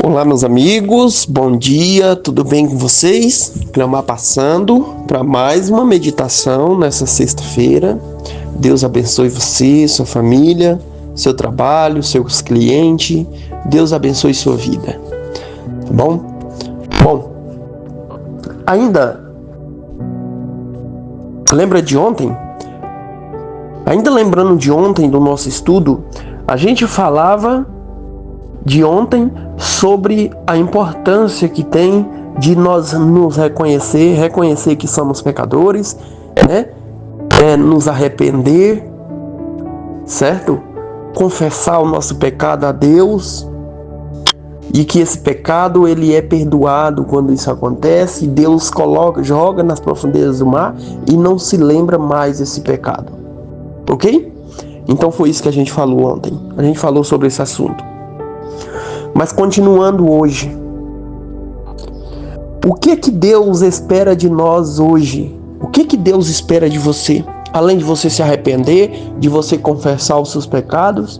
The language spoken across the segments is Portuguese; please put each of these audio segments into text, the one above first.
Olá, meus amigos, bom dia, tudo bem com vocês? Cleomar passando para mais uma meditação nessa sexta-feira. Deus abençoe você, sua família, seu trabalho, seus clientes. Deus abençoe sua vida, tá bom? Bom, ainda lembra de ontem? Ainda lembrando de ontem do nosso estudo, a gente falava de ontem sobre a importância que tem de nós nos reconhecer que somos pecadores, né? Nos arrepender, certo? Confessar o nosso pecado a Deus e que esse pecado ele é perdoado quando isso acontece. Deus joga nas profundezas do mar e não se lembra mais desse pecado, ok? Então foi isso que a gente falou ontem. A gente falou sobre esse assunto. Mas continuando hoje, o que Deus espera de nós hoje? O que Deus espera de você? Além de você se arrepender, de você confessar os seus pecados,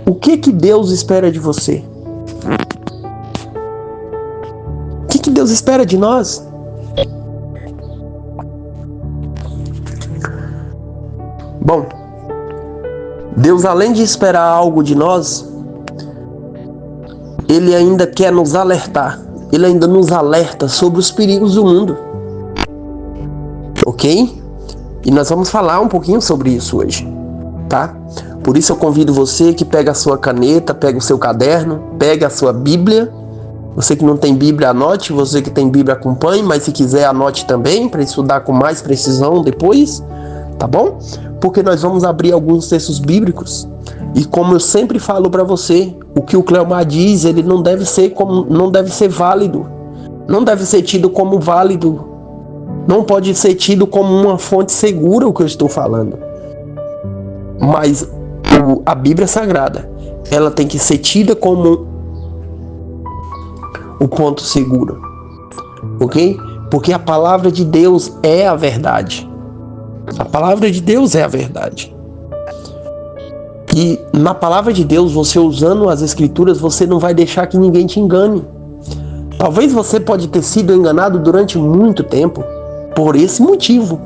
o que Deus espera de você? O que Deus espera de nós? Bom, Deus, além de esperar algo de nós, Ele ainda quer nos alertar. Ele ainda nos alerta sobre os perigos do mundo. Ok? E nós vamos falar um pouquinho sobre isso hoje, tá? Por isso eu convido você que pega a sua caneta, pega o seu caderno, pega a sua Bíblia. Você que não tem Bíblia, anote. Você que tem Bíblia, acompanhe. Mas se quiser, anote também, para estudar com mais precisão depois, tá bom? Porque nós vamos abrir alguns textos bíblicos. E como eu sempre falo para você, o que o Cleomar diz, ele não deve ser válido. Não deve ser tido como válido. Não pode ser tido como uma fonte segura o que eu estou falando. Mas a Bíblia Sagrada, ela tem que ser tida como o ponto seguro. Ok? Porque a palavra de Deus é a verdade. A palavra de Deus é a verdade. E na palavra de Deus, você usando as escrituras, você não vai deixar que ninguém te engane. Talvez você pode ter sido enganado durante muito tempo, por esse motivo,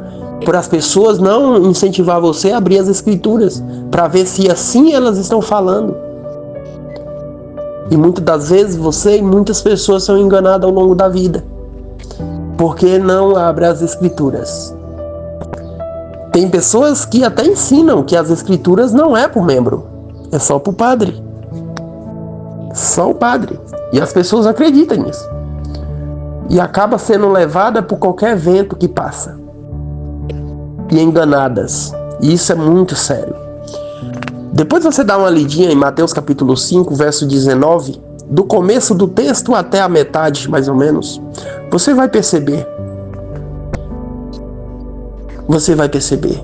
por as pessoas não incentivar você a abrir as escrituras, para ver se assim elas estão falando. E muitas das vezes você e muitas pessoas são enganadas ao longo da vida, porque não abrem as escrituras. Tem pessoas que até ensinam que as escrituras não é por membro, é só por padre. Só o padre. E as pessoas acreditam nisso. E acaba sendo levada por qualquer vento que passa. E enganadas. E isso é muito sério. Depois você dá uma lidinha em Mateus capítulo 5, verso 19, do começo do texto até a metade, mais ou menos, você vai perceber. Você vai perceber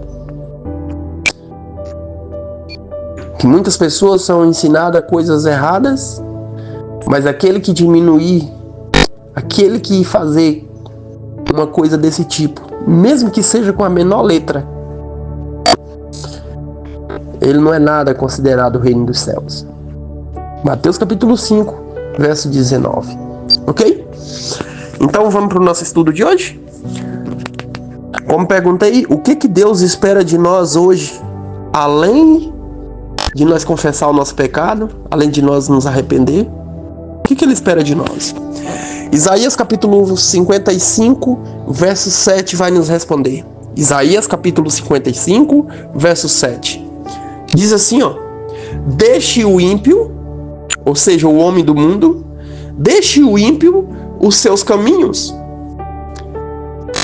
que muitas pessoas são ensinadas coisas erradas, mas aquele que diminuir, aquele que fazer uma coisa desse tipo, mesmo que seja com a menor letra, ele não é nada considerado o reino dos céus. Mateus capítulo 5, verso 19. Ok? Então vamos para o nosso estudo de hoje? Como perguntei, o que Deus espera de nós hoje, além de nós confessar o nosso pecado, além de nós nos arrepender, o que Ele espera de nós? Isaías capítulo 55, verso 7 vai nos responder. Isaías capítulo 55, verso 7. Diz assim, ó: deixe o ímpio, ou seja, o homem do mundo, deixe o ímpio os seus caminhos,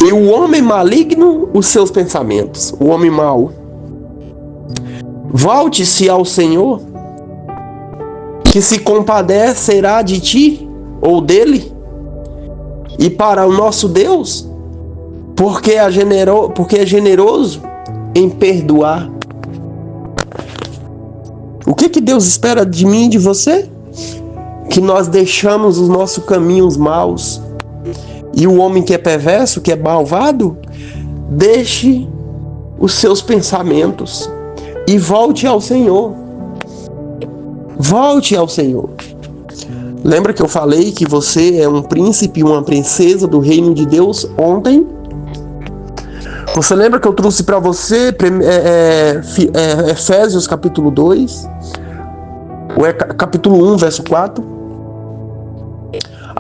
e o homem maligno os seus pensamentos, o homem mau. Volte-se ao Senhor, que se compadecerá de ti ou dele, e para o nosso Deus, porque é generoso em perdoar. O que Deus espera de mim e de você? Que nós deixamos os nossos caminhos maus. E o homem que é perverso, que é malvado, deixe os seus pensamentos e volte ao Senhor. Volte ao Senhor. Lembra que eu falei que você é um príncipe e uma princesa do reino de Deus ontem? Você lembra que eu trouxe para você Efésios capítulo 2, capítulo 1, verso 4?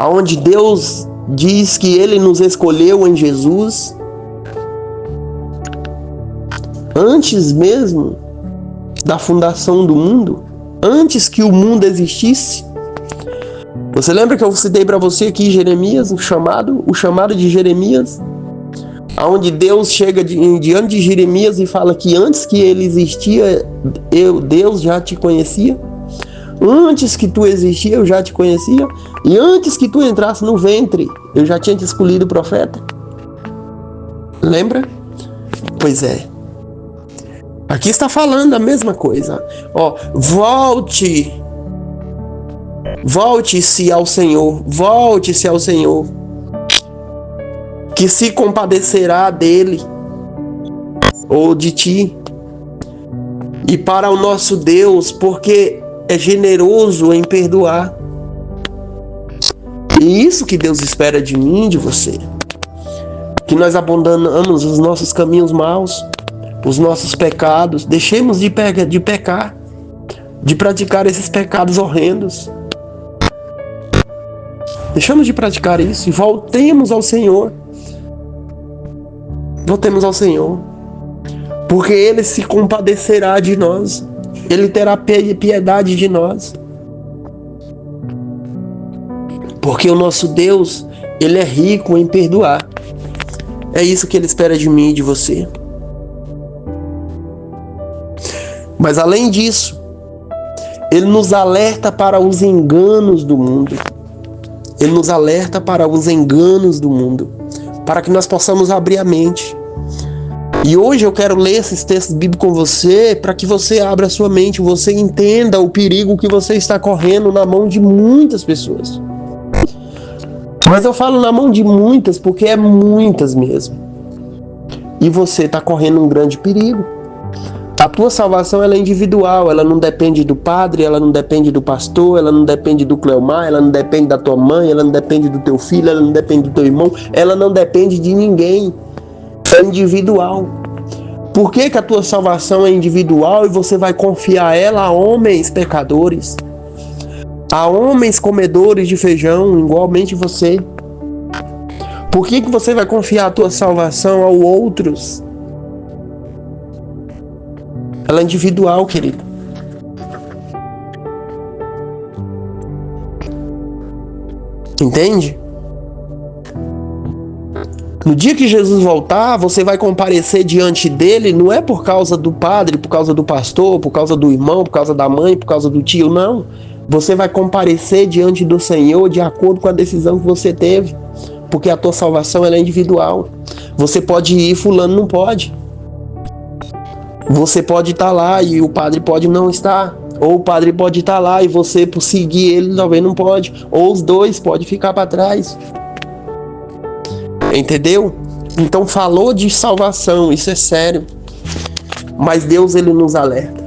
Onde Deus diz que Ele nos escolheu em Jesus antes mesmo da fundação do mundo, antes que o mundo existisse. Você lembra que eu citei para você aqui Jeremias, o chamado de Jeremias, onde Deus chega diante de Jeremias e fala que antes que ele existia, Deus já te conhecia. Antes que tu existia, eu já te conhecia. E antes que tu entrasse no ventre, eu já tinha te escolhido profeta. Lembra? Pois é. Aqui está falando a mesma coisa. Volte-se ao Senhor. Volte-se ao Senhor, que se compadecerá dele ou de ti. E para o nosso Deus, porque é generoso em perdoar. E isso que Deus espera de mim e de você. Que nós abandonamos os nossos caminhos maus, os nossos pecados, deixemos de pecar, de praticar esses pecados horrendos. Deixamos de praticar isso e voltemos ao Senhor. Voltemos ao Senhor, porque Ele se compadecerá de nós. Ele terá piedade de nós. Porque o nosso Deus, Ele é rico em perdoar. É isso que Ele espera de mim e de você. Mas além disso, Ele nos alerta para os enganos do mundo. Ele nos alerta para os enganos do mundo, para que nós possamos abrir a mente. E hoje eu quero ler esses textos bíblicos com você, para que você abra a sua mente, você entenda o perigo que você está correndo na mão de muitas pessoas. Mas eu falo na mão de muitas, porque é muitas mesmo. E você está correndo um grande perigo. A tua salvação, ela é individual, ela não depende do padre, ela não depende do pastor, ela não depende do Cleomar, ela não depende da tua mãe, ela não depende do teu filho, ela não depende do teu irmão, ela não depende de ninguém. É individual. Por que que a tua salvação é individual e você vai confiar ela a homens pecadores? A homens comedores de feijão, igualmente você? Por que que você vai confiar a tua salvação a outros? Ela é individual, querido. Entende? No dia que Jesus voltar, você vai comparecer diante dele, não é por causa do padre, por causa do pastor, por causa do irmão, por causa da mãe, por causa do tio, não. Você vai comparecer diante do Senhor de acordo com a decisão que você teve, porque a tua salvação ela é individual. Você pode ir, fulano não pode. Você pode estar lá e o padre pode não estar. Ou o padre pode estar lá e você, por seguir ele, talvez não pode. Ou os dois podem ficar para trás. Entendeu? Então falou de salvação, isso é sério. Mas Deus, Ele nos alerta.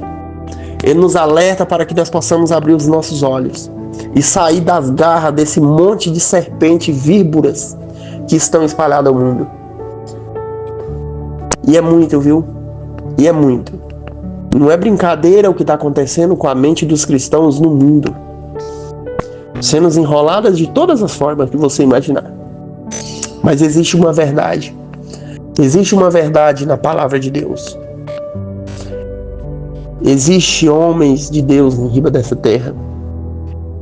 Ele nos alerta para que nós possamos abrir os nossos olhos e sair das garras desse monte de serpentes víboras que estão espalhadas ao mundo. E é muito, viu? E é muito. Não é brincadeira o que está acontecendo com a mente dos cristãos no mundo. Sendo enroladas de todas as formas que você imaginar. Mas existe uma verdade. Existe uma verdade na palavra de Deus. Existem homens de Deus em riba dessa terra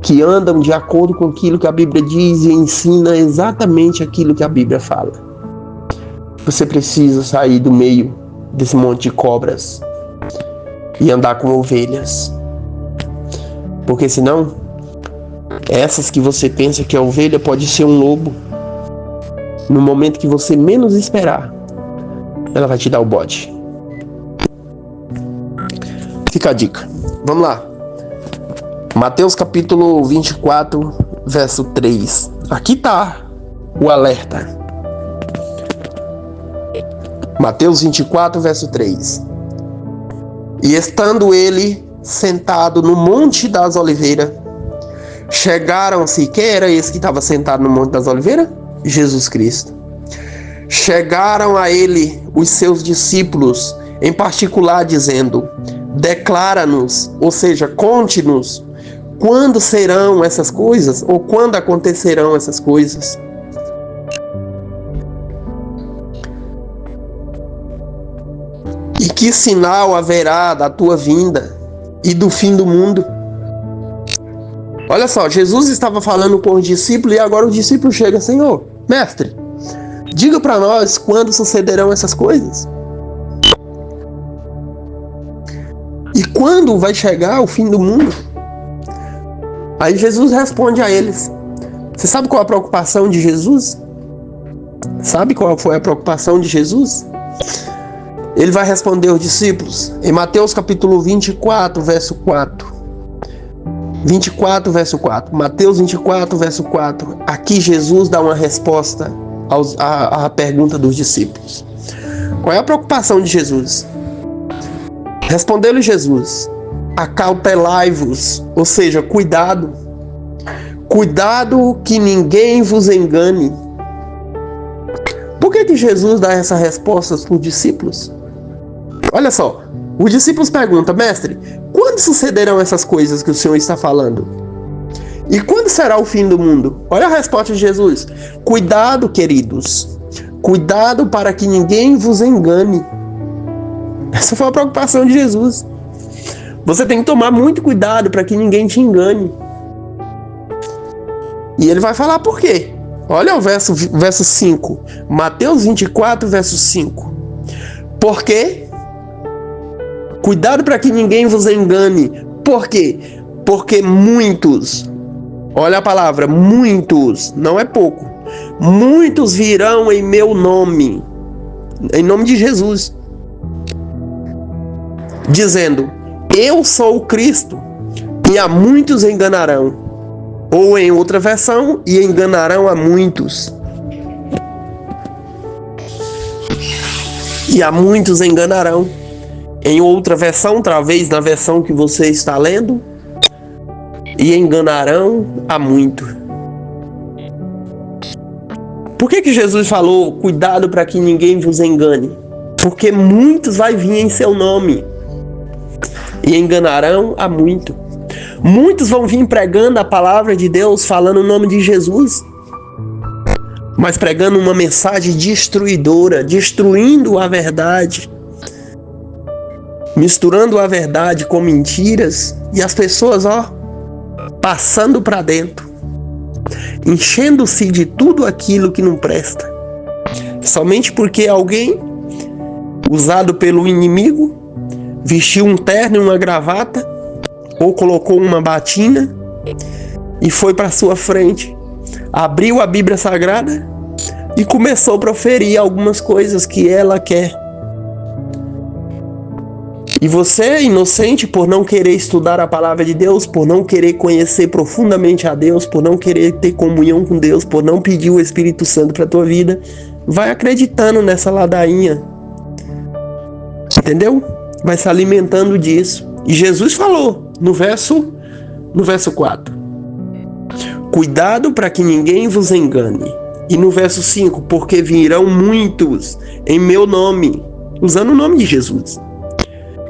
que andam de acordo com aquilo que a Bíblia diz e ensina exatamente aquilo que a Bíblia fala. Você precisa sair do meio desse monte de cobras e andar com ovelhas. Porque senão, essas que você pensa que é ovelha pode ser um lobo. No momento que você menos esperar, ela vai te dar o bote. Fica a dica. Vamos lá. Mateus capítulo 24, verso 3. Aqui tá o alerta. Mateus 24, verso 3. E estando ele sentado no Monte das Oliveiras, Chegaram-se, quem era esse que estava sentado no Monte das Oliveiras? Jesus Cristo. Chegaram a ele os seus discípulos, em particular, dizendo: declara-nos, ou seja, conte-nos, quando serão essas coisas, ou quando acontecerão essas coisas. E que sinal haverá da tua vinda e do fim do mundo? Olha só, Jesus estava falando com os discípulos e agora o discípulo chega: Senhor, mestre, diga para nós quando sucederão essas coisas. E quando vai chegar o fim do mundo? Aí Jesus responde a eles. Você sabe qual a preocupação de Jesus? Sabe qual foi a preocupação de Jesus? Ele vai responder aos discípulos em Mateus capítulo 24, verso 4. 24, verso 4. Mateus 24, verso 4. Aqui Jesus dá uma resposta à pergunta dos discípulos. Qual é a preocupação de Jesus? Respondeu-lhe Jesus: acautelai-vos, ou seja, cuidado. Cuidado que ninguém vos engane. Por que Jesus dá essa resposta para os discípulos? Olha só, os discípulos perguntam: mestre, quando sucederão essas coisas que o Senhor está falando? E quando será o fim do mundo? Olha a resposta de Jesus: cuidado, queridos, cuidado para que ninguém vos engane. Essa foi a preocupação de Jesus. Você tem que tomar muito cuidado para que ninguém te engane. E ele vai falar por quê. Olha o verso 5. Mateus 24, verso 5. Por quê? Cuidado para que ninguém vos engane. Por quê? Porque muitos, olha a palavra, muitos, não é pouco, muitos virão em meu nome, em nome de Jesus, dizendo: eu sou o Cristo, e a muitos enganarão. Ou em outra versão, e enganarão a muitos. E a muitos enganarão. Em outra versão, talvez na versão que você está lendo, e enganarão a muito. Por que Jesus falou: cuidado para que ninguém vos engane? Porque muitos vai vir em seu nome e enganarão a muito. Muitos vão vir pregando a palavra de Deus, falando o nome de Jesus, mas pregando uma mensagem destruidora, destruindo a verdade, misturando a verdade com mentiras, e as pessoas, passando para dentro, enchendo-se de tudo aquilo que não presta, somente porque alguém, usado pelo inimigo, vestiu um terno e uma gravata, ou colocou uma batina e foi para sua frente, abriu a Bíblia Sagrada e começou a proferir algumas coisas que ela quer. E você, inocente, por não querer estudar a palavra de Deus, por não querer conhecer profundamente a Deus, por não querer ter comunhão com Deus, por não pedir o Espírito Santo para a tua vida, vai acreditando nessa ladainha. Entendeu? Vai se alimentando disso. E Jesus falou no verso 4: cuidado para que ninguém vos engane. E no verso 5: porque virão muitos em meu nome, usando o nome de Jesus,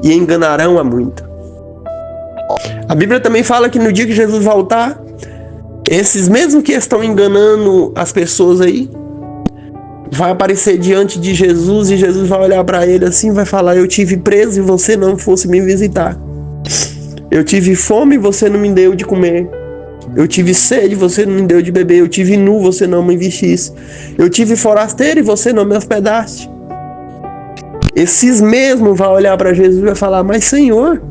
e enganarão a muito. A Bíblia também fala que no dia que Jesus voltar, esses mesmos que estão enganando as pessoas aí, vai aparecer diante de Jesus, e Jesus vai olhar para ele assim, vai falar: eu tive preso e você não fosse me visitar. Eu tive fome e você não me deu de comer. Eu tive sede e você não me deu de beber. Eu tive nu, você não me vestisse. Eu tive forasteiro e você não me hospedaste. Esses mesmos vão olhar para Jesus e vai falar: mas Senhor,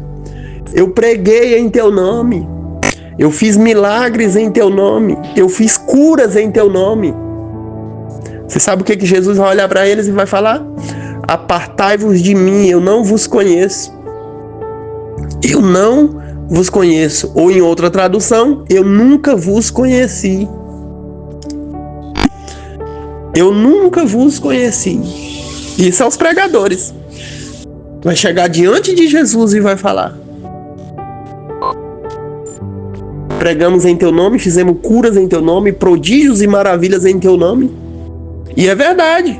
eu preguei em teu nome, eu fiz milagres em teu nome, eu fiz curas em teu nome. Você sabe o que Jesus vai olhar para eles e vai falar? Apartai-vos de mim, eu não vos conheço. Eu não vos conheço. Ou em outra tradução: eu nunca vos conheci. Eu nunca vos conheci. Isso são os pregadores. Vai chegar diante de Jesus e vai falar. Pregamos em teu nome, fizemos curas em teu nome, prodígios e maravilhas em teu nome. E é verdade.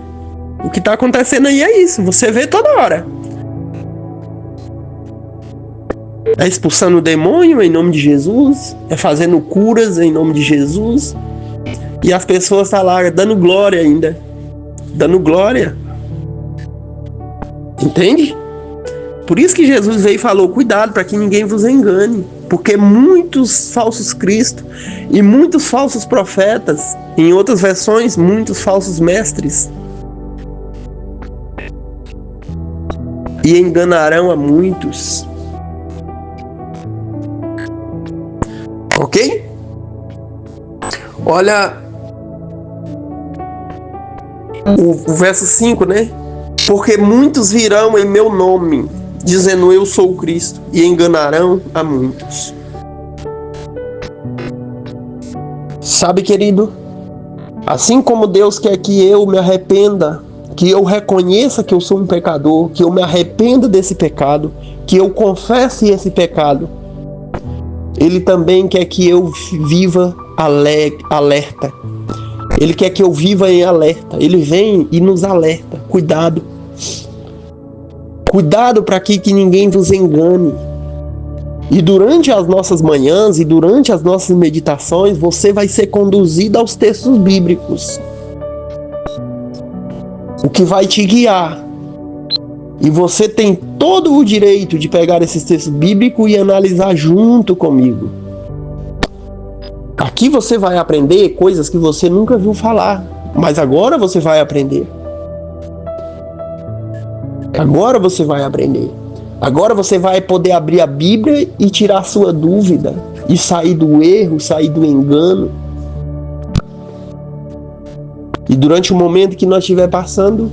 O que está acontecendo aí é isso. Você vê toda hora. É expulsando o demônio em nome de Jesus. É fazendo curas em nome de Jesus. E as pessoas estão lá dando glória ainda. Dando glória. Entende? Por isso que Jesus veio e falou: cuidado para que ninguém vos engane. Porque muitos falsos cristos e muitos falsos profetas, em outras versões, muitos falsos mestres, e enganarão a muitos. Ok? Olha o verso 5, né? Porque muitos virão em meu nome, dizendo eu sou o Cristo, e enganarão a muitos. Sabe, querido? Assim como Deus quer que eu me arrependa, que eu reconheça que eu sou um pecador, que eu me arrependa desse pecado, que eu confesse esse pecado, Ele também quer que eu viva alerta. Ele quer que eu viva em alerta. Ele vem e nos alerta. Cuidado. Cuidado para que ninguém vos engane. E durante as nossas manhãs e durante as nossas meditações, você vai ser conduzido aos textos bíblicos, o que vai te guiar. E você tem todo o direito de pegar esses textos bíblicos e analisar junto comigo. Aqui você vai aprender coisas que você nunca viu falar, mas agora você vai aprender. Agora você vai aprender. Agora você vai poder abrir a Bíblia e tirar sua dúvida, e sair do erro, sair do engano. E durante o momento que nós estiver passando,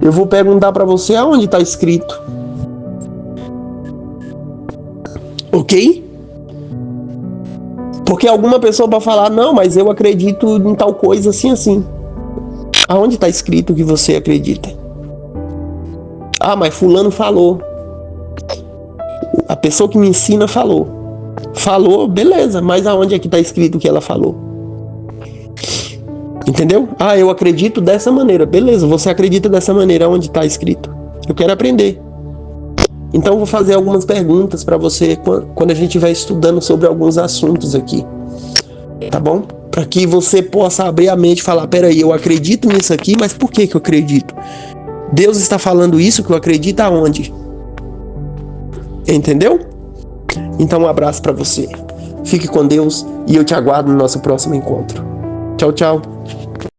eu vou perguntar para você aonde está escrito. Ok? Porque alguma pessoa vai falar: não, mas eu acredito em tal coisa assim, assim. Aonde está escrito que você acredita? Ah, mas fulano falou. A pessoa que me ensina falou. Falou, beleza, mas aonde é que está escrito que ela falou? Entendeu? Ah, eu acredito dessa maneira. Beleza, você acredita dessa maneira, onde está escrito? Eu quero aprender. Então eu vou fazer algumas perguntas para você quando a gente estiver estudando sobre alguns assuntos aqui. Tá bom? Para que você possa abrir a mente e falar: peraí, eu acredito nisso aqui, mas por que eu acredito? Deus está falando isso que eu acredito aonde? Entendeu? Então um abraço para você. Fique com Deus e eu te aguardo no nosso próximo encontro. Tchau, tchau.